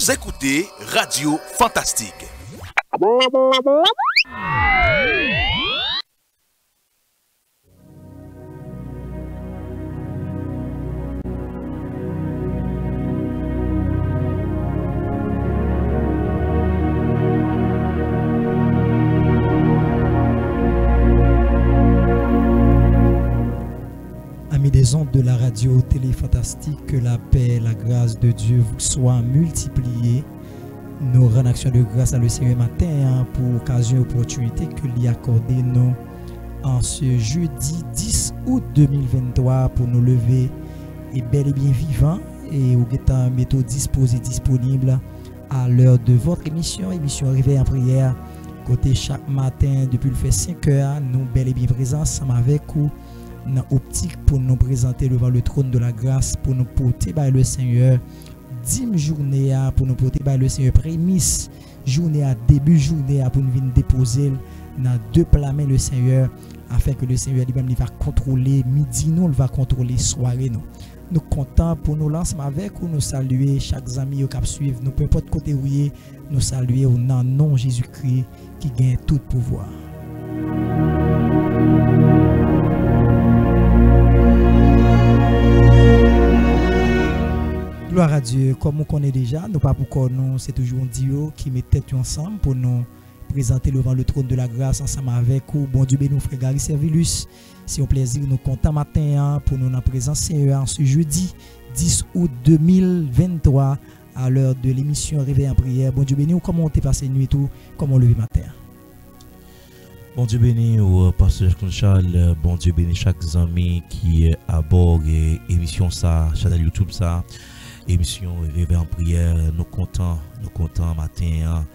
Vous écoutez Radio Fantastique. Amis des ondes de la radio télé fantastique, que la paix, la grâce de Dieu vous soit multipliée. Nous rendons action de grâce à le Seigneur matin pour occasion et opportunité que lui accordé nous en ce jeudi 10 août 2023 pour nous lever et bel et bien vivant et au étant méthode disposé disponible à l'heure de votre émission Réveil en prière. Côté chaque matin depuis le fait 5 heures, nous bel et bien présents ensemble avec vous dans optique pour nous présenter devant le trône de la grâce, pour nous porter par le Seigneur 10 journées pour nous porter par le Seigneur prémisse journée à début journée pour nous venir déposer dans deux plats mains le Seigneur afin que le Seigneur lui-même va contrôler midi nous va contrôler soirée nous contents pour nous lancer avec ou nous saluer chaque ami qui suivre nous peu importe côté où nous saluer au nom Jésus-Christ qui gagne tout pouvoir. Gloire à Dieu, comme on connaît déjà, nous pas pour nous, c'est toujours un Dieu qui met tête ensemble pour nous présenter devant le trône de la grâce ensemble avec vous. Bon Dieu, béni, frère Gary Servilus. C'est un plaisir, nous comptons matin pour nous en présence Seigneur ce jeudi 10 août 2023 à l'heure de l'émission Réveil en prière. Bon Dieu, béni, comment on t'est passé nuit tout, comment on levé matin. Bon Dieu béni au pasteur Charles, bon Dieu béni chaque ami qui est à bord et émission ça, chaîne YouTube ça. Émission Réveil en prière, nous comptons matin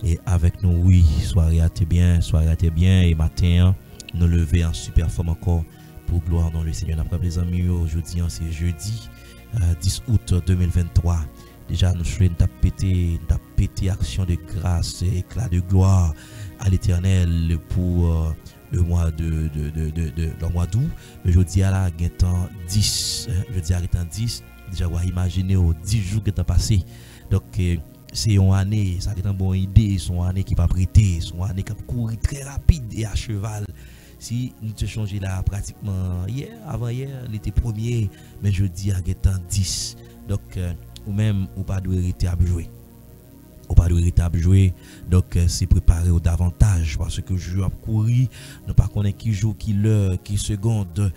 et avec nous oui, soirée à bien et matin nous lever en super forme encore pour gloire dans le Seigneur. Après les amis, aujourd'hui c'est jeudi 10 août 2023. Déjà nous souhaitons péter action de grâce et éclat de gloire à l'Éternel pour le mois le mois d'août. Aujourd'hui à la temps 10, jeudi à temps 10. Déjà, vous imaginez aux 10 jours que tu as passé. Donc, c'est une année, ça a été une bonne idée, c'est une année qui va prêter, c'est une année qui va courir très rapide et à cheval. Si nous te changé là pratiquement hier, avant-hier, l'été premier, mais jeudi à 10. Donc, ou même, ou pas de hérité à jouer. Ou pas de hérité à jouer. Donc, c'est préparé au davantage parce que je vais courir, nous pas connaître qui jour, qui l'heure, qui seconde.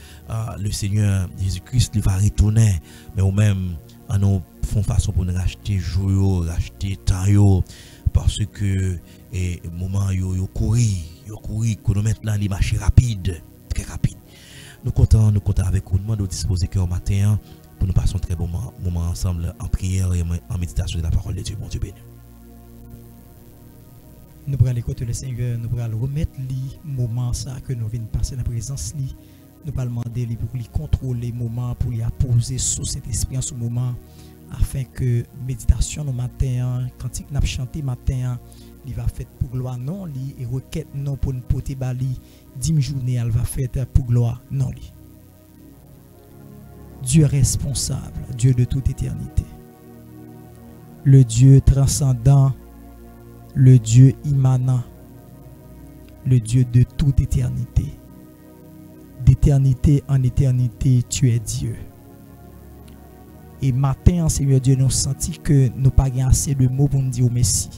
Le Seigneur Jésus-Christ va retourner. Mais ou même, nous font façon pour nous racheter jour, racheter temps, parce que moment yo courir, qu'on nous mette là les marchés rapides, très rapide. Nous comptons avec vous, nous demandons de disposer cœur matin pour nous passer un très bon moment ensemble en prière et en méditation de la parole de Dieu. Bon Dieu béni. Nous pourrons écouter le Seigneur, nous pourrons remettre le moment ça que nous venons passer dans la présence li. Nous pourrons demander lui pour lui contrôler le moment, pour lui poser sous cet esprit en ce moment, afin que méditation au matin, cantique n'a chanté matin, il va faire pour gloire non li et requête non pour nous porter bali 10 journées elle va faire pour gloire non li. Dieu responsable, Dieu de toute éternité. Le Dieu transcendant, le Dieu immanent, le Dieu de toute éternité. D'éternité en éternité, tu es Dieu. Et matin, Seigneur Dieu, nous senti que nous pas assez de mots pour nous dire merci.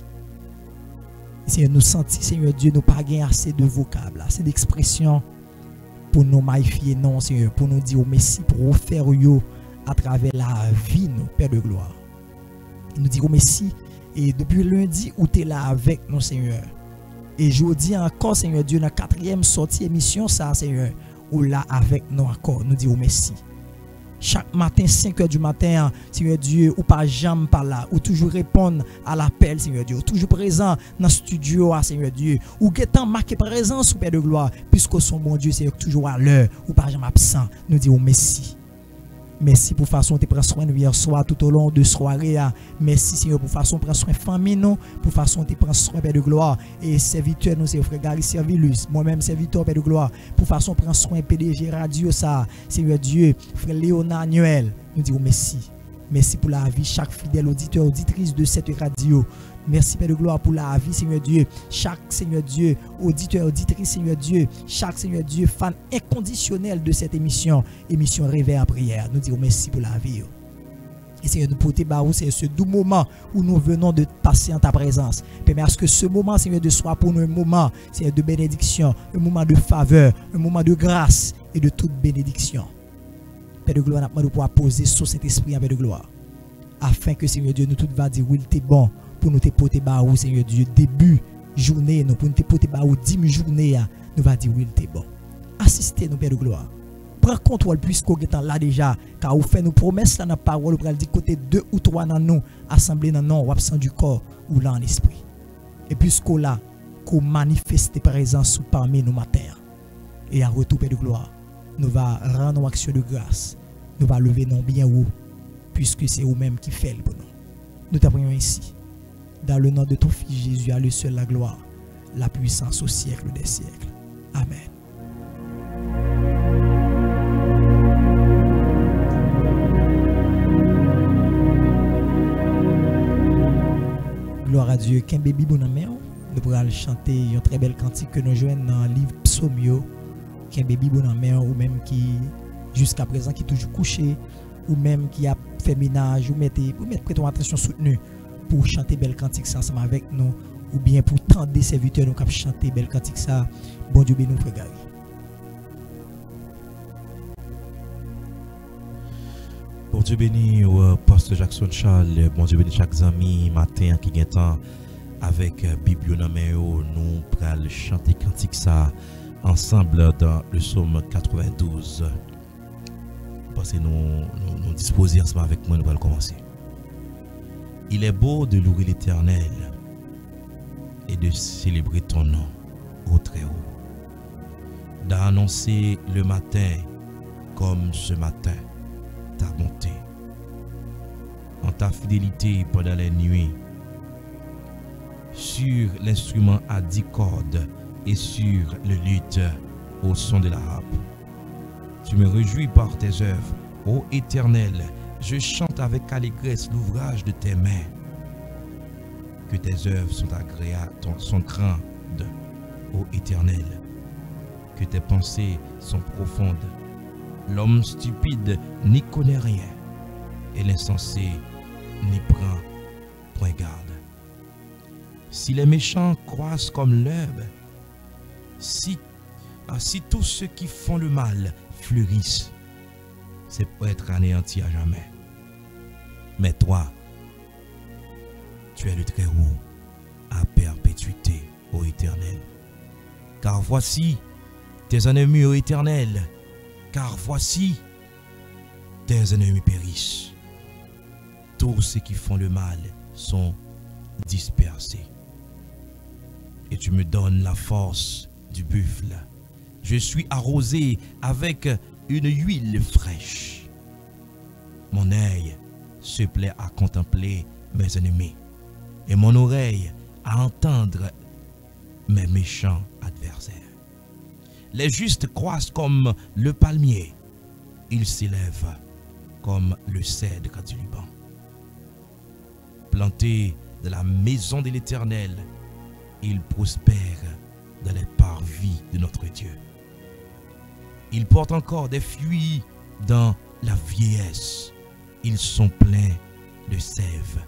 Seigneur, nous senti, Seigneur Dieu, nous pas assez de vocables, assez d'expressions pour nous magnifier, non, Seigneur, pour nous dire merci, pour faire à travers la vie, nous, Père de gloire. Nous dire merci. Et depuis lundi où tu es là avec nous, Seigneur. Et je vous dis encore, Seigneur Dieu, dans la 4e sortie émission, ça, Seigneur, ou là avec nous encore, nous disons merci. Chaque matin, 5 heures du matin, Seigneur Dieu, ou pas jamais par là, ou toujours répondre à l'appel, Seigneur Dieu, ou toujours présent dans le studio, Seigneur Dieu, ou guettant marqué présence, Père de gloire, puisque son bon Dieu, c'est toujours à l'heure, ou pas jamais absent, nous disons merci. Merci pour façon de prendre soin de hier soir tout au long de soirée. Merci Seigneur pour façon de prendre soin de famille nous, pour façon de prendre soin Père de gloire et serviteur nous c'est frère Gary Servilus, moi-même serviteur Père de gloire, pour façon de prendre soin PDG radio ça, Seigneur Dieu, frère Léonard Noël, nous disons merci. Merci pour la vie, chaque fidèle auditeur, auditrice de cette radio. Merci, Père de gloire, pour la vie, Seigneur Dieu. Chaque, Seigneur Dieu, auditeur, auditrice, Seigneur Dieu. Chaque, Seigneur Dieu, fan inconditionnel de cette émission. Émission Réveil en prière. Nous disons merci pour la vie. Et Seigneur, nous porter barou, c'est ce doux moment où nous venons de passer en ta présence. Permets à ce que ce moment, Seigneur, de soit pour nous un moment, Seigneur, de bénédiction, un moment de faveur, un moment de grâce et de toute bénédiction. Père de gloire, nous pouvoir poser sur cet esprit, Père de gloire. Afin que, Seigneur Dieu, nous tout va dire, oui, il est bon pour nous te porter barou, Seigneur Dieu, début journée, nous pour nous te porter barou, 10 journée, nous va dire, oui, il est bon. Assistez-nous, Père de gloire. Prends contrôle puisqu'on est là déjà, car vous faites nos promesses dans la parole, vous dit côté 2 ou 3 dans nous, assemblés dans nous, ou absent du corps, ou là en esprit. Et puisqu'on là, qu'on manifeste présence parmi nous matin. Et à retour, Père de gloire, nous va rendre nos actions de grâce, nous va lever nos biens haut, puisque c'est vous-même qui fait pour nous. Nous t'apprenons ici, dans le nom de ton Fils Jésus, à lui seul la gloire, la puissance au siècle des siècles. Amen. Gloire à Dieu. Qu'un bébé bon amen. Nous pourrons chanter une très belle cantique que nous jouons dans le livre Psaume. Qu'un bébé bon amen, ou même qui, jusqu'à présent, qui est toujours couché, ou même qui a fait ménage, ou mettre prêtons attention soutenue pour chanter belle cantique ça ensemble avec nous, ou bien pour tendre des serviteurs nous qui chanter belle cantique ça. Bon Dieu béni nous frère. Bon Dieu béni au pasteur Jackson Charles, bon Dieu béni chaque ami matin qui gagne temps avec Bible dans main nous pral chanter cantique ça ensemble dans le psaume 92. Parce que nous disposer ensemble avec moi, nous allons commencer. Il est beau de louer l'Éternel et de célébrer ton nom au très haut, d'annoncer le matin comme ce matin ta bonté, en ta fidélité pendant les nuits, sur l'instrument à 10 cordes et sur le luth au son de la harpe. Tu me réjouis par tes œuvres, ô Éternel, je chante avec allégresse l'ouvrage de tes mains. Que tes œuvres sont agréables, sont grandes, ô Éternel, que tes pensées sont profondes. L'homme stupide n'y connaît rien, et l'insensé n'y prend point garde. Si les méchants croissent comme l'herbe, si tous ceux qui font le mal fleurissent, c'est pour être anéanti à jamais. Mais toi, tu es le très haut à perpétuité, ô Éternel. Car voici tes ennemis, ô Éternel. Car voici, tes ennemis périssent. Tous ceux qui font le mal sont dispersés. Et tu me donnes la force du buffle. Je suis arrosé avec une huile fraîche. Mon œil se plaît à contempler mes ennemis, et mon oreille à entendre mes méchants adversaires. Les justes croissent comme le palmier. Ils s'élèvent comme le cèdre du Liban. Plantés de la maison de l'Éternel, ils prospèrent dans les parvis de notre Dieu. Ils portent encore des fruits dans la vieillesse. Ils sont pleins de sève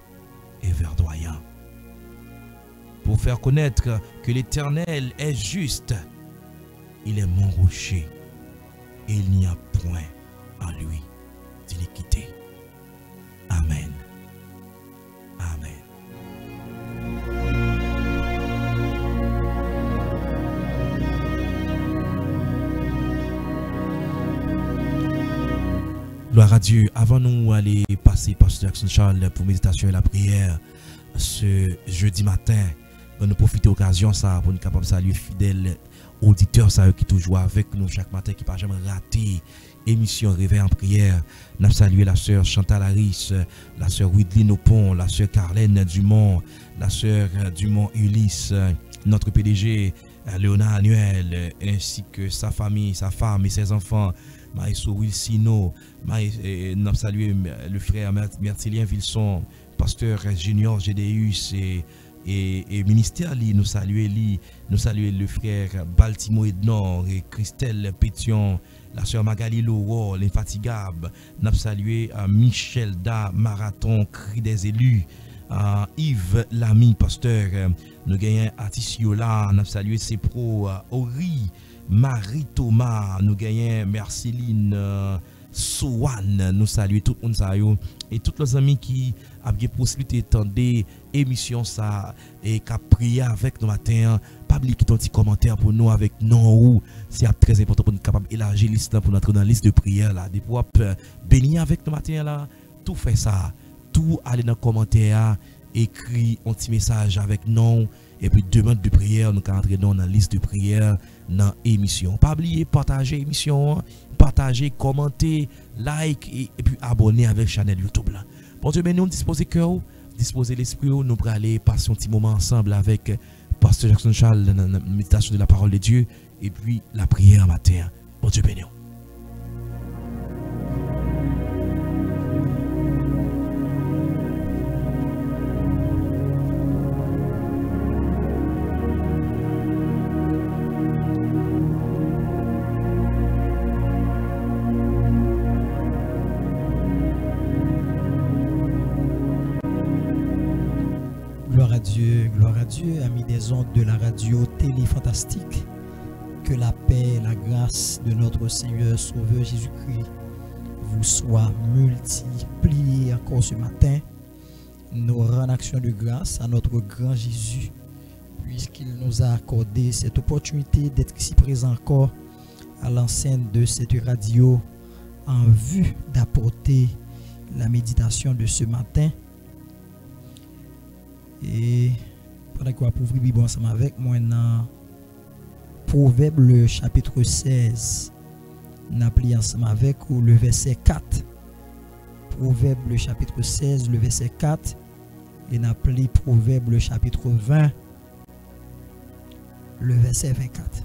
et verdoyants. Pour faire connaître que l'Éternel est juste, il est mon rocher, et il n'y a point en lui d'iniquité. Amen. Amen. Gloire à Dieu. Avant nous aller passer par Jackson Charles pour méditation et la prière ce jeudi matin, nous profiter de l'occasion ça pour nous capables de saluer fidèles auditeurs ça qui toujours avec nous chaque matin, qui pas jamais raté émission Réveil en prière. Nous saluer la sœur Chantal Harris, la sœur Widline Opon, la sœur Carlène Dumont, la sœur Dumont Ulysse, notre PDG Léonard Annuel, ainsi que sa famille, sa femme et ses enfants. Maestro Wilsino, nous saluons le frère Mertilien Vilson, pasteur Junior Gédéus et ministère nous saluons le frère Baltimo Ednor et Christelle Pétion, la sœur Magali Loro, l'infatigable. Nous saluons Michel Da Marathon, Cri des élus, Yves Lamy, pasteur. Nous gagnons Atissiola, nous saluons Sepro, Ori, Marie Thomas, nous gagnons Marceline Soane, nous saluons tout le monde et tous les amis qui ont la possibilité d'entendre émission ça et qui ont prié avec nous matin. Pas oublier ton petit commentaire pour nous avec nous, c'est très important pour nous capable élargir la liste pour entrer dans la liste de prière là. Des pour bénir avec nous matin là, tout fait ça, tout aller dans le commentaire, écrit un petit message avec nous et puis demande de prière, nous allons entrer dans la liste de prière dans l'émission. Pas oublier partager l'émission, partager, commenter, like et puis abonner avec la chaîne YouTube là. Bon Dieu, nous disposer cœur, disposer l'esprit, nous allons aller passer un petit moment ensemble avec Pasteur Jackson Charles dans la méditation de la parole de Dieu et puis la prière matin. Bon Dieu béni. Gloire à Dieu, amis des ondes de la radio Télé Fantastique. Que la paix, la grâce de notre Seigneur Sauveur Jésus-Christ vous soit multipliée encore ce matin. Nous rendons action de grâce à notre grand Jésus, puisqu'il nous a accordé cette opportunité d'être ici présent encore à l'enceinte de cette radio en vue d'apporter la méditation de ce matin. Et pendant qu'on va ouvrir la Bible ensemble avec moi dans Proverbe le chapitre 16, nous appelons ensemble avec le verset 4. Proverbe le chapitre 16, le verset 4. Et nous appelons Proverbe le chapitre 20, le verset 24.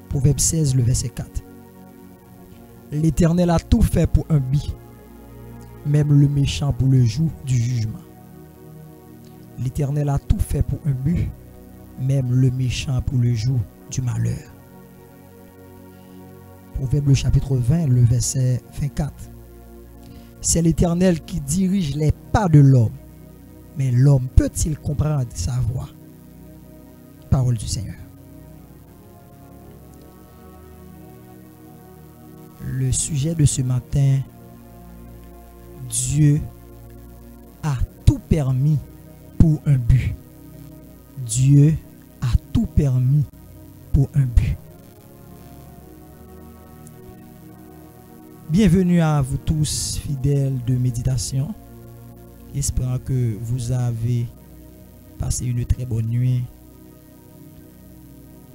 Proverbe 16, le verset 4. L'Éternel a tout fait pour un but, même le méchant pour le jour du jugement. L'Éternel a tout fait pour un but, même le méchant pour le jour du malheur. Proverbe chapitre 20, le verset 24. C'est l'Éternel qui dirige les pas de l'homme, mais l'homme peut-il comprendre sa voix? Parole du Seigneur. Le sujet de ce matin, Dieu a tout permis pour un but. Dieu a tout permis pour un but. Bienvenue à vous tous, fidèles de méditation. Espérant que vous avez passé une très bonne nuit.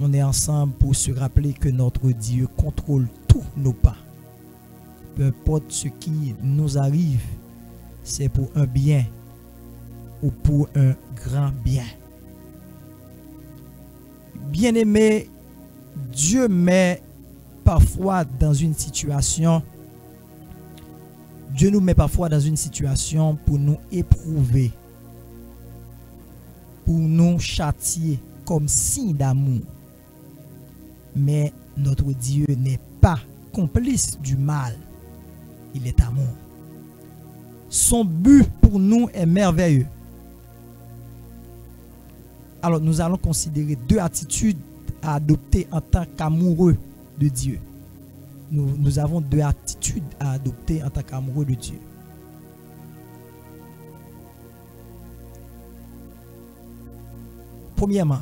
On est ensemble pour se rappeler que notre Dieu contrôle tous nos pas. Peu importe ce qui nous arrive, c'est pour un bien ou pour un grand bien. Bien-aimé, Dieu met parfois dans une situation, Dieu nous met parfois dans une situation pour nous éprouver, pour nous châtier comme signe d'amour. Mais notre Dieu n'est pas complice du mal, il est amour. Son but pour nous est merveilleux. Alors nous allons considérer deux attitudes à adopter en tant qu'amoureux de Dieu. Nous avons deux attitudes à adopter en tant qu'amoureux de Dieu. Premièrement,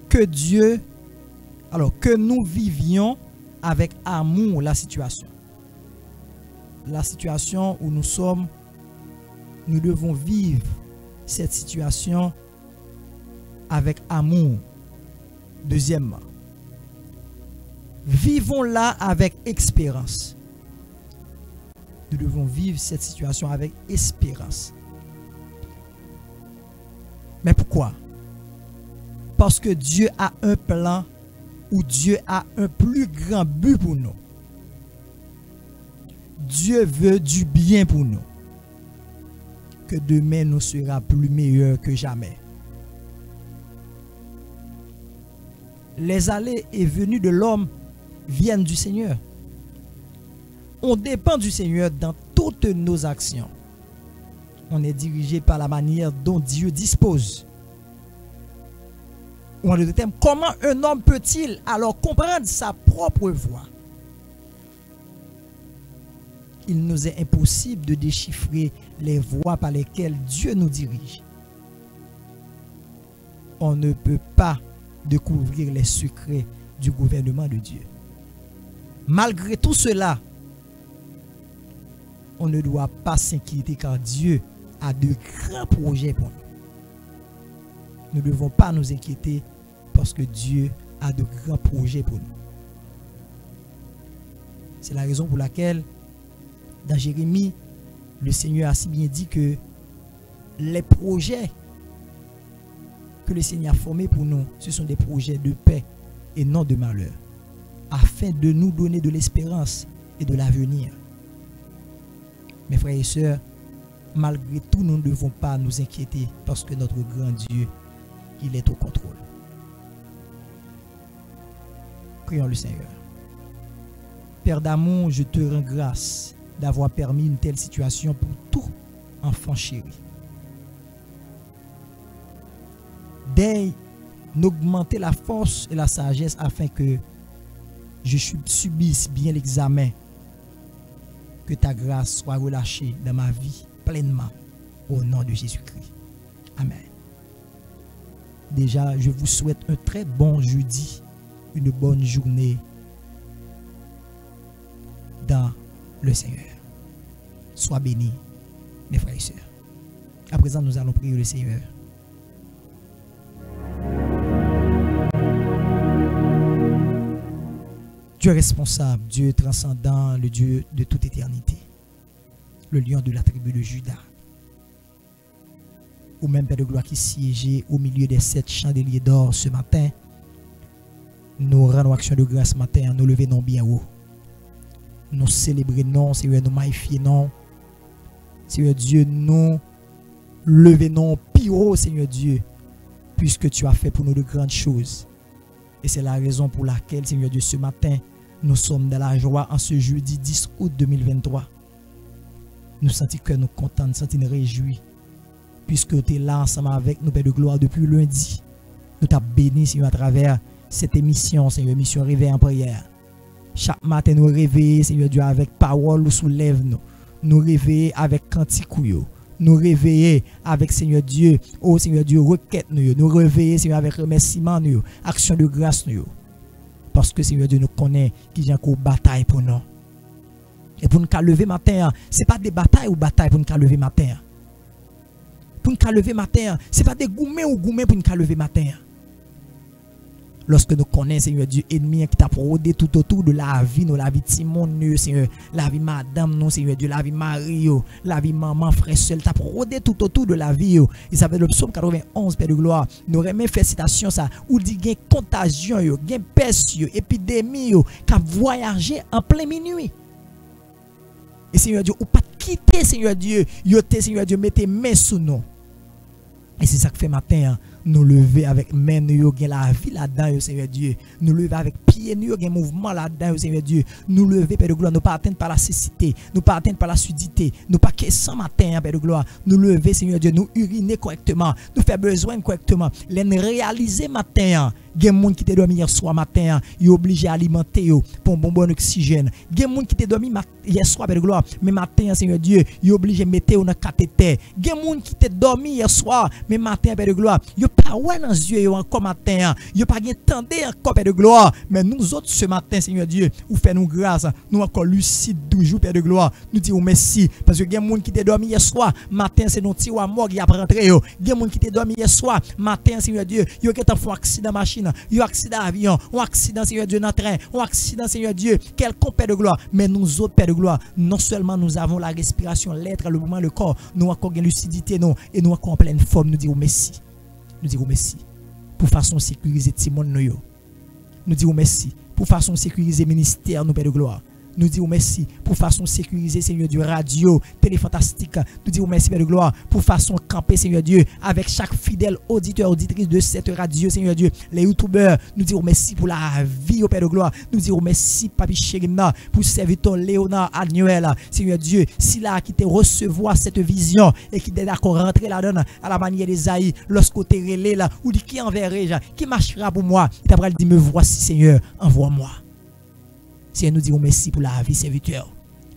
que nous vivions avec amour la situation. La situation où nous sommes, nous devons vivre cette situation avec amour. Deuxièmement, vivons-la avec espérance. Nous devons vivre cette situation avec espérance. Mais pourquoi? Parce que Dieu a un plan où Dieu a un plus grand but pour nous. Dieu veut du bien pour nous. Que demain nous sera plus meilleur que jamais. Les allées et venues de l'homme viennent du Seigneur. On dépend du Seigneur dans toutes nos actions. On est dirigé par la manière dont Dieu dispose. Ou en d'autres termes, comment un homme peut-il alors comprendre sa propre voie? Il nous est impossible de déchiffrer les voies par lesquelles Dieu nous dirige. On ne peut pas découvrir les secrets du gouvernement de Dieu. Malgré tout cela, on ne doit pas s'inquiéter car Dieu a de grands projets pour nous. Nous ne devons pas nous inquiéter parce que Dieu a de grands projets pour nous. C'est la raison pour laquelle dans Jérémie, le Seigneur a si bien dit que les projets que le Seigneur a formés pour nous, ce sont des projets de paix et non de malheur, afin de nous donner de l'espérance et de l'avenir. Mes frères et sœurs, malgré tout, nous ne devons pas nous inquiéter parce que notre grand Dieu, il est au contrôle. Prions le Seigneur. Père d'amour, je te rends grâce d'avoir permis une telle situation pour tout enfant chéri. Daigne d'augmenter la force et la sagesse afin que je subisse bien l'examen. Que ta grâce soit relâchée dans ma vie pleinement au nom de Jésus-Christ. Amen. Déjà, je vous souhaite un très bon jeudi, une bonne journée dans le Seigneur. Sois bénis, mes frères et sœurs. À présent, nous allons prier le Seigneur. Dieu responsable, Dieu transcendant, le Dieu de toute éternité, le lion de la tribu de Juda, ou même Père de gloire qui siégeait au milieu des 7 chandeliers d'or ce matin, nous rendons action de grâce ce matin, nous levons bien haut. Nous célébrons, Seigneur, nous magnifions, Seigneur Dieu, nous levons plus haut, Seigneur Dieu, puisque tu as fait pour nous de grandes choses. Et c'est la raison pour laquelle, Seigneur Dieu, ce matin, nous sommes dans la joie en ce jeudi 10 août 2023. Nous sentons que nous contents, nous sentons réjouis, puisque tu es là ensemble avec nous, Père de gloire, depuis lundi. Nous t'avons béni, Seigneur, à travers cette émission, Seigneur, émission Réveil en prière. Chaque matin, nous réveillons, Seigneur Dieu, avec parole, nous soulève-nous. Nous réveillons avec canticouille. Nous réveillons avec, Seigneur Dieu, oh Seigneur Dieu, requête nous. Nous réveillons, Seigneur, avec remerciement nous, action de grâce nous. Parce que, Seigneur Dieu, nous connaît qu'il y a encore bataille pour nous. Et pour nous lever matin, ce n'est pas des batailles ou batailles pour nous lever matin. Pour nous lever matin, ce n'est pas des gourmets ou gourmets pour nous lever matin. Lorsque nous connaissons, Seigneur Dieu, ennemi qui t'a rôdé tout autour de la vie, nous, la vie de Simon, Seigneur, la vie madame, nous, Seigneur Dieu, la vie Marie, la vie maman, frère, seul, t'a rôdé tout autour de la vie. Et ça fait le psaume 91, Père de gloire. Nous remet fait citation ça, où dit qu'il y a contagion, il y a peste, épidémie, qui a voyagé en plein minuit. Et Seigneur Dieu, ou pas quitter, Seigneur Dieu, Seigneur Dieu, mettez main sous nous. Et c'est ça que fait matin, nous lever avec main, nous la vie là-dedans, Seigneur Dieu. Nous lever avec pied, nous avons un mouvement là-dedans, Seigneur Dieu. Nous lever, Père de gloire, nous pas atteindre par la cécité, nous pas atteindre par la sudité, nous pas sans matin, Père de gloire. Nous lever, Seigneur Dieu, nous uriner correctement, nous faire besoin correctement. Les réaliser matin. Il y a des gens qui te dormi hier soir matin, ils sont obligés à alimenter pour un bon oxygène. Il y a des gens qui te dormi hier soir, Père de gloire, mais matin, Seigneur Dieu, ils sont obligés de mettre dans cathéter. Il y a des gens qui te dormi hier soir, mais matin, Père de gloire, ils pas ouais dans les yeux encore matin, ils pas entendu encore, Père de gloire. Mais nous autres, ce matin, Seigneur Dieu, vous faites nous grâce, nous encore lucides toujours, Père de gloire. Nous disons merci, parce que il y a des gens qui te dormi hier soir, matin, c'est nos tiroirs morts qui a rentré. Il y a des gens qui te dormi hier soir, matin, Seigneur Dieu, ils ont fait un accident machine. Il y a un accident d'avion, un accident, Seigneur Dieu, dans le train, un accident, Seigneur Dieu, quelconque, Père de gloire. Mais nous autres, Père de gloire, non seulement nous avons la respiration, l'être, le mouvement, le corps, nous avons encore une lucidité, nous, et nous encore en pleine forme, nous disons merci. Nous disons merci. Pour façon sécuriser Timon, nous. Nous disons merci pour façon sécuriser ministère, nous Père de gloire. Nous disons merci pour façon sécuriser, Seigneur Dieu, radio, télé fantastique. Nous disons merci, Père de gloire, pour façon camper, Seigneur Dieu, avec chaque fidèle auditeur, auditrice de cette radio, Seigneur Dieu, les youtubeurs. Nous disons merci pour la vie, au Père de gloire. Nous disons merci, Papi Chérina, pour serviteur Léonard Agnuel, Seigneur Dieu, s'il a quitté recevoir cette vision et qui est d'accord rentrer là-dedans à la manière d'Esaïe, lorsqu'on t'est relé là, ou dit qui enverrai-je, qui marchera pour moi, et après il dit, me voici, Seigneur, envoie-moi. Seigneur, nous disons merci pour la vie, serviteur.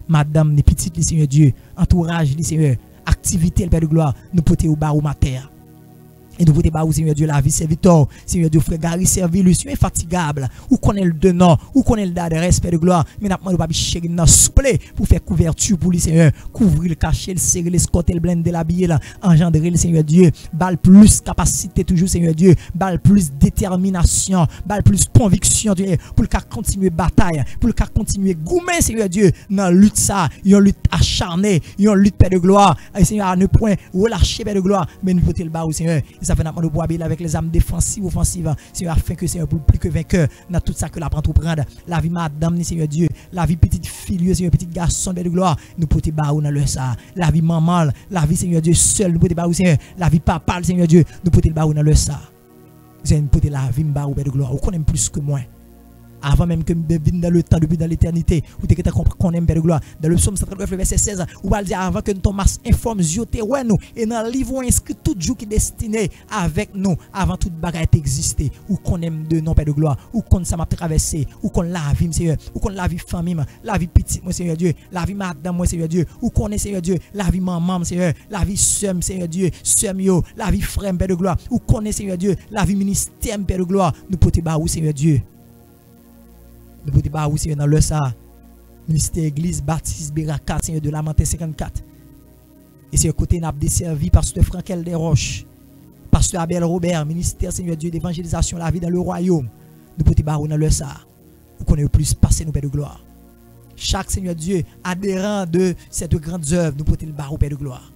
Madame, les petites, Seigneur Dieu, entourage, Seigneur, activité, le Père de gloire, nous portons au bas au matin. Et nous voulons pas, Seigneur Dieu, la vie serviteur, Seigneur Dieu, frère Gary, servir, Monsieur, infatigable, ou connaît le donnant, ou connaît le d'adresse, Père de gloire, mais n'a pas de papier chéri, n'a souple, pour faire couverture pour lui, Seigneur, couvrir le cacher, le serrer, le scotter, le blender, l'habiller, engendrer, le Seigneur Dieu, balle plus capacité, toujours, Seigneur Dieu, balle plus détermination, balle plus conviction, Dieu, pour le cas continuer bataille, pour le cas continuer goumer, Seigneur Dieu, dans lutte ça, une lutte acharnée, une lutte, Père de gloire, et Seigneur, à ne point relâcher, Père de gloire, mais nous potons le bas, Seigneur. Ça fait nous pouvoir avec les âmes défensives, offensives, Seigneur, afin que Seigneur, pour plus que vainqueur, dans tout ça que la prend tout prendre, la vie madame, Seigneur Dieu, la vie petite fille, Seigneur, petit garçon de gloire, nous pouvons baou dans le ça, la vie maman, la vie Seigneur Dieu seul, nous pouvons baou Seigneur, la vie papa, Seigneur Dieu, nous pouvons baou dans le ça. Seigneur, nous pouvons la vie baou de gloire, on connaît plus que moi. Avant même que nous vienne dans le temps, depuis dans l'éternité, où tu qu'on aime Père de gloire. Dans le psaume 139, verset 16, où va dire avant que nous Thomas informe Zioté, ouais nous, et dans le livre inscrit tout jour qui est destiné avec nous, avant toute bagarre exister, où qu'on aime de non Père de gloire, où qu'on ça m'a traversé, où qu'on la vie, Seigneur, où qu'on la vie famille, la vie petite, moi Seigneur Dieu, la vie madame, moi Seigneur Dieu, où qu'on est Seigneur Dieu, la vie maman, Seigneur, la vie sœur, Seigneur Dieu, sœur yo, la vie frère, Père de gloire, où qu'on est Seigneur Dieu, la vie ministère, Père de gloire, nous pouvons te où Seigneur Dieu. Nous pouvons pas aussi dans le ça ministère église Baptiste Beraka Seigneur de Lamentin 54 et c'est côté n'a desservi pasteur Frankel Desroches pasteur Abel Robert ministère Seigneur Dieu d'évangélisation la vie dans le royaume nous pouvons pas dans le ça pour qu'on ait plus passer nos pères de gloire chaque Seigneur Dieu adhérent de cette grande œuvre nous pouvons le bar au père de gloire.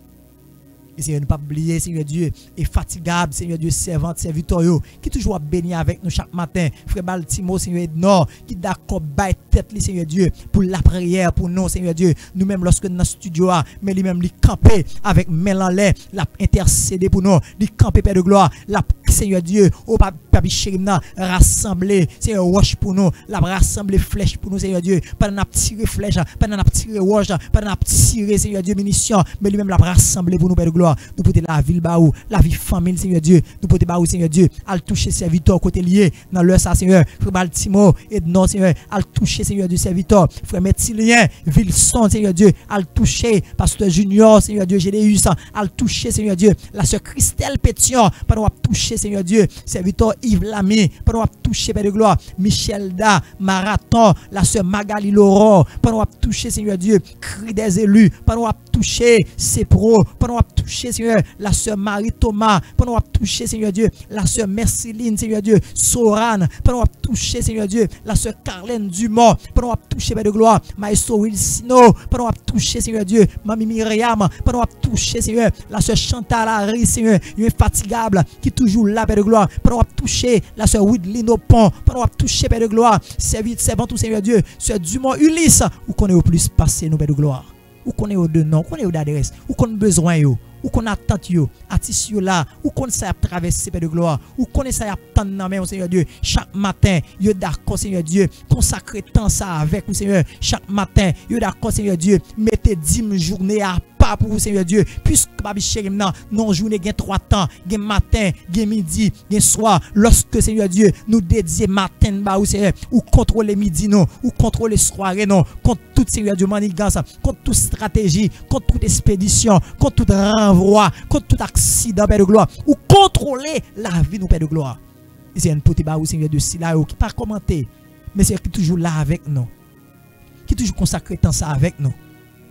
Et Seigneur, ne pas oublier, Seigneur Dieu, et fatigable, Seigneur Dieu, servante, serviteur, qui toujours béni avec nous chaque matin. Frère Baltimo, Seigneur Ednor, qui d'accord, baille tête, Seigneur Dieu, pour la prière, pour nous, Seigneur Dieu. Nous-mêmes, lorsque nous dans le studio, mais lui-même, lui camper avec Mélanlais, l'a intercédé pour nous, lui camper, Père de gloire, la Seigneur Dieu, au Papi Chérina, rassembler, Seigneur, roche pour nous, la rassembler flèche pour nous, Seigneur Dieu, pas de tirer flèche, pas de tirer roche, pas de tirer, Seigneur Dieu, munitions, mais lui-même, la rassembler pour nous, Père de gloire. Nous pouvons la ville baou, la vie famille, Seigneur Dieu. Nous pouvons baou, Seigneur Dieu, à toucher serviteur côté lié dans le ça, Seigneur. Frère Baltimo et non, Seigneur, à toucher, Seigneur Dieu, serviteur. Frère Métilien, Vilson, Seigneur Dieu, à toucher, Pasteur Junior, Seigneur Dieu, Gédéus, à toucher, Seigneur Dieu, la sœur Christelle Pétion, pendant à toucher, Seigneur Dieu, serviteur Yves Lamy, pendant à toucher, Père de gloire, Michel Da, Marathon, la sœur Magali Laurent, pendant à toucher, Seigneur Dieu, Cri des élus, pendant à toucher, Sepro, pendant à toucher, Seigneur, la sœur Marie Thomas, pendant à toucher, Seigneur Dieu, la sœur Merceline, Seigneur Dieu, Soran, pendant à toucher, Seigneur Dieu, la sœur Carlène Dumont, pendant à toucher, Père de gloire, Maestro Wilsino, pendant à toucher, Seigneur Dieu, Mamie Myriam, pendant à toucher, Seigneur, la sœur Chantal Harry, Seigneur, infatigable, qui toujours là, Père de gloire, pendant à toucher, la sœur Widlin Opon, pendant à toucher, Père de gloire, servant tout, Seigneur Dieu, sœur Dumont Ulysse, où qu'on est au plus passé, nous, Père de gloire, où qu'on est au de nom, où qu'on est au d'adresse, où qu'on a besoin, yo. Ou qu'on attend yo, atis yo là, ou qu'on ça traverser Père de gloire, ou qu'on ça attendre dans main Seigneur Dieu, chaque matin, yo d'accord Seigneur Dieu, consacrer temps ça avec vous Seigneur, chaque matin, yo d'accord Seigneur Dieu, mettez 10 journées à pas pour vous Seigneur Dieu, puisque Babi Chérim non journée gain 3 temps, gain matin, gain midi, gain soir, lorsque Seigneur Dieu nous dédier matin ba ou Seigneur, ou contrôler midi non, ou contrôler soirée non, contre tout Seigneur Dieu manigance, contre toute stratégie, contre toute expédition, contre tout renvoi, contre tout accident Père de gloire, ou contrôler la vie nous Père de gloire. Et c'est un petit ba ou Seigneur Dieu si là qui pas commenter, mais c'est qui toujours là avec nous. Qui toujours consacré temps ça avec nous.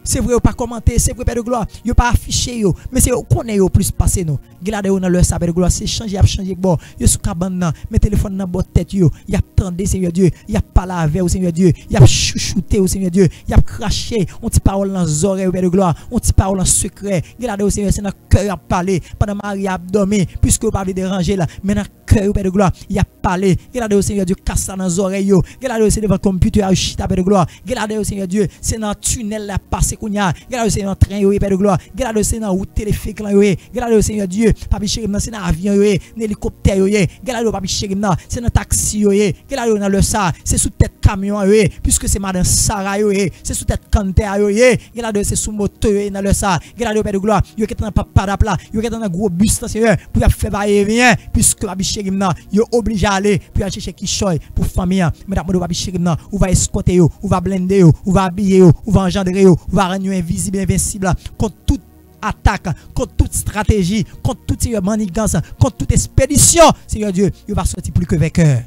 C'est vrai, pas commenter, c'est vrai, Père de gloire. Yo pas affiché yo, mais c'est qu'on est plus passé nous. Gardez dans leur Père de gloire, c'est changer, bon. Yo sous cabane, mes téléphones dans votre tête yo. Y a tendé Seigneur Dieu, y a pas lavé au Seigneur Dieu, y a chouchouté au Seigneur Dieu, y a craché, on ti parole dans les oreilles Père de gloire, on ti parole en secret. Gardez au Seigneur, c'est dans cœur à parler pendant Marie a dormi puisque vous pas déranger là, mais dans cœur Père de gloire, y a parlé. Gardez au Seigneur Dieu, casse ça dans les oreilles yo. Gardez au Seigneur devant computer à chita Père de gloire. Gardez au Seigneur Dieu, c'est dans tunnel là passé kounya. Gardez au Seigneur train yo Père de gloire. Gardez au Seigneur route téléphérique là yo. Gardez au Seigneur Dieu, papi chéri c'est dans avion yo, dans hélicoptère yo. Gardez au papi chéri c'est dans taxi yo. Gardez dans le ça, c'est sous tête camion yo puisque c'est madame Sarah yo, c'est sous tête canter yo. Gardez c'est sous moto yo dans le ça. Gardez Père de gloire, yo qui dans papa là, yo qui dans un gros bus là Seigneur pour faire bailler rien puisque papi chéri yo obligé à aller pour aller chercher qui choy pour famille. Mesdames papi chéri ou va escorter yo, ou va blender yo, ou va habiller yo, ou va engendrer yo, ou va rendre invisible invincible contre toute attaque, contre toute stratégie, contre toute manigance, contre toute expédition. Seigneur Dieu, il va sortir plus que vainqueur.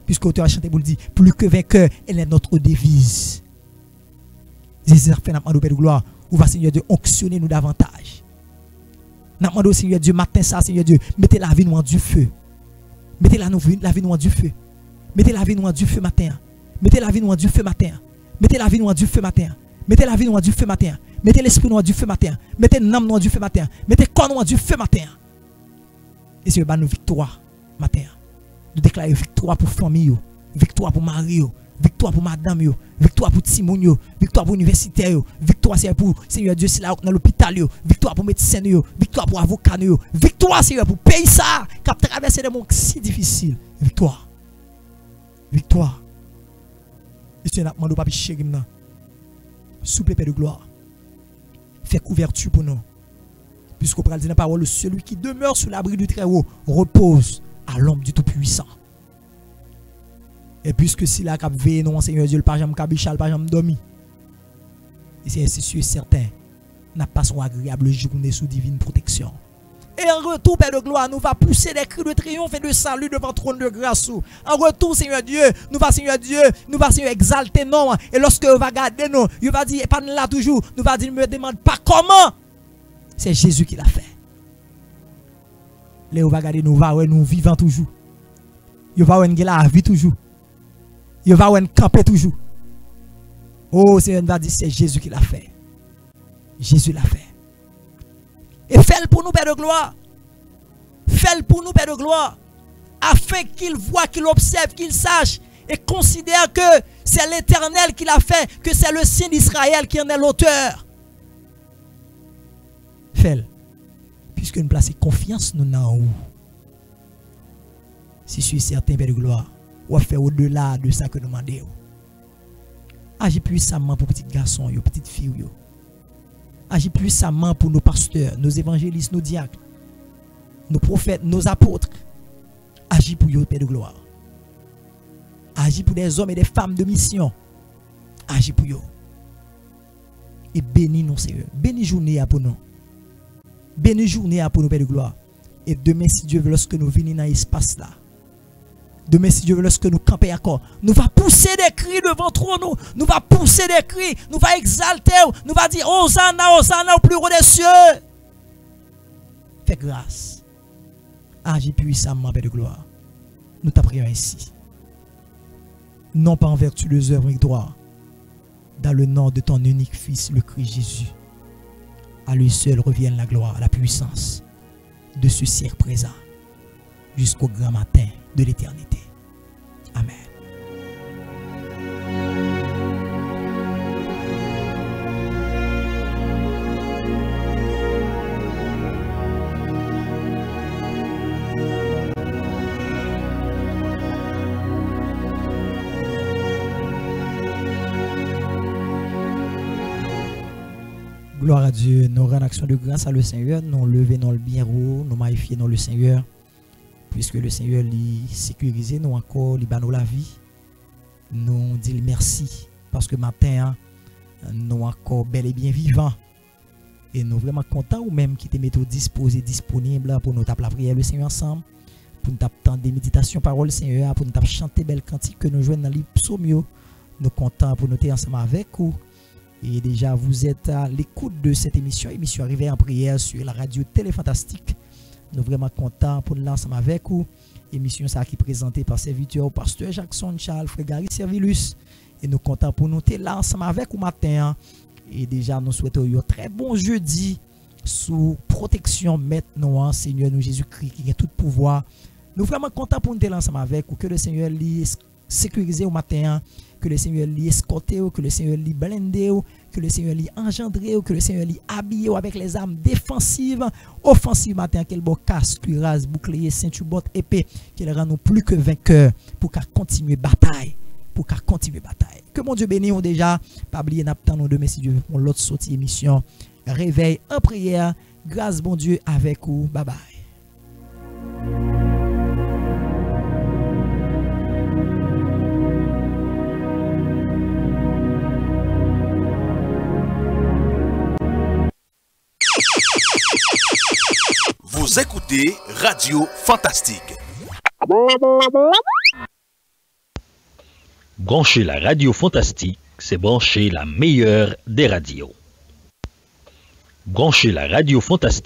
Puisque l'auteur a chanté pour le dire, plus que vainqueur, elle est notre devise. Jésus a fait notre Père de gloire, ou va Seigneur Dieu onctionner nous davantage. Nous demandons Seigneur Dieu, matin ça, Seigneur Dieu, mettez la vie nous en du feu. Mettez la vie nous en du feu. Mettez la vie nous en du feu matin. Mettez la vie nous en du feu matin. Mettez la vie nous en du feu matin. Mettez la vie nous en du feu matin. Mettez l'esprit nous en du feu matin. Mettez l'âme nous en du feu matin. Mettez le corps nous en du feu matin. Et c'est nous victoire matin. Nous déclarons victoire pour famille, victoire pour mari, victoire pour madame, victoire pour Timon, victoire pour universitaire, victoire c'est pour Seigneur Dieu c'est là dans l'hôpital, victoire pour médecin, victoire pour avocat, victoire Seigneur pour pays ça qui a traversé des moments si difficiles. Victoire. Victoire. Et c'est notre papi chéri maintenant. Souple Père de gloire. Fais couverture pour nous. Puisqu'on parle de la parole, celui qui demeure sous l'abri du Très-Haut repose à l'ombre du Tout-Puissant. Et puisque si la cap veille, non, Seigneur Dieu, le pajam kabichal, le pajam dormi. Et c'est ainsi sûr et certain, nous passons agréable journée sous divine protection. Et en retour, Père de gloire, nous va pousser des cris de triomphe et de salut devant le trône de grâce. En retour, Seigneur Dieu, nous va Seigneur Dieu, nous va Seigneur exalter non. Et lorsque vous va garder nous, il va dire, pas là toujours, nous va dire, ne me demande pas comment. C'est Jésus qui l'a fait. Là, vous va garder nous, va nous vivant toujours. Il va nous la vie toujours. Il va nous camper toujours. Oh, Seigneur va dire, c'est Jésus qui l'a fait. Jésus l'a fait. Et fais-le pour nous, Père de gloire. Fais-le pour nous, Père de gloire. Afin qu'il voit, qu'il observe, qu'il sache et considère que c'est l'Éternel qui l'a fait, que c'est le Saint d'Israël qui en est l'auteur. Fais-le. Puisque nous plaçons confiance nous dans où. Si je suis certain, Père de gloire, on va faire au-delà de ça que nous demandons. Agis puissamment pour petits garçons, petites filles. Agis puissamment pour nos pasteurs, nos évangélistes, nos diacres, nos prophètes, nos apôtres. Agis pour eux, Père de gloire. Agis pour des hommes et des femmes de mission. Agis pour eux. Et bénis nous, Seigneur. Bénis journée pour nous. Bénis journée pour nous, Père de gloire. Et demain, si Dieu veut, lorsque nous venons dans l'espace là, demain, si Dieu veut, lorsque nous campons encore, nous va pousser des cris devant trône, nous va pousser des cris, nous va exalter, nous va dire Hosanna, Hosanna au plus haut des cieux. Fais grâce. Agis puissamment, Père de gloire. Nous t'apprions ainsi. Non pas en vertu des œuvres de gloire, dans le nom de ton unique Fils, le Christ Jésus. À lui seul revienne la gloire, la puissance de ce siècle présent jusqu'au grand matin de l'éternité. Amen. Gloire à Dieu, nous rendons action de grâce à le Seigneur, nous levons le bien haut, nous magnifions le Seigneur, puisque le Seigneur lui sécurise nous encore, lui donne la vie. Nous disons merci, parce que matin, nous encore bel et bien vivants. Et nous vraiment contents ou même qui te mettons disposés, disponibles pour nous taper la prière le Seigneur ensemble, pour nous taper des méditations parole Seigneur, pour nous taper chanter belle cantique que nous jouons dans les psaumes. Nous contents pour nous être ensemble avec vous. Et déjà, vous êtes à l'écoute de cette émission Réveil en prière sur la radio Télé Fantastique. Nous sommes vraiment contents pour nous ensemble avec vous. Émission ça qui est présentée par serviteur pasteur Jackson Charles Frégari Servilus. Et nous sommes contents pour nous être là ensemble avec vous matin. Et déjà, nous souhaitons un très bon jeudi sous protection maintenant, Seigneur nous Jésus-Christ qui a tout pouvoir. Nous sommes vraiment contents pour nous être là ensemble avec vous. Que le Seigneur lui sécurise au matin. Que le Seigneur lui escorte, que le Seigneur lui blende, que le Seigneur lui engendre, que le Seigneur lui habille avec les armes défensives, offensives matin, qu'elle bon casque, cuirasse, bouclier, ceinture, botte, épée, qu'elle rend nous plus que vainqueurs pour qu'à continuer bataille, Que mon Dieu bénisse déjà, pas oublier n'attendons demain si Dieu veut pour l'autre sortie émission Réveil en prière. Grâce bon Dieu avec vous. Bye bye. Vous écoutez Radio Fantastique. Brancher la radio Fantastique, c'est brancher la meilleure des radios. Brancher la radio Fantastique.